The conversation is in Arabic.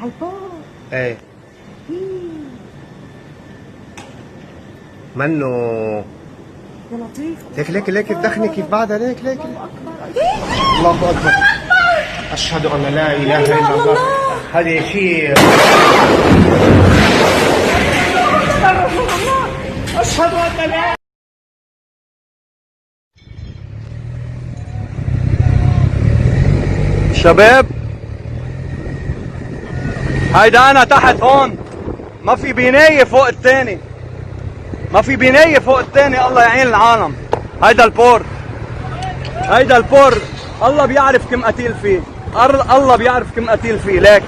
عالبور. ايه منه يا لطيف. ليك ليك الدخنة كيف بعدها ليك الله اكبر. الله اكبر. اشهد ان لا اله الا الله. هذه شيء اشهد ان لا. شباب هيدا انا تحت هون، ما في بناية فوق الثاني، ما في بناية فوق الثاني. الله يعين العالم. هيدا البور، هيدا البور الله بيعرف كم قتيل فيه، الله بيعرف كم قتيل فيه. ليك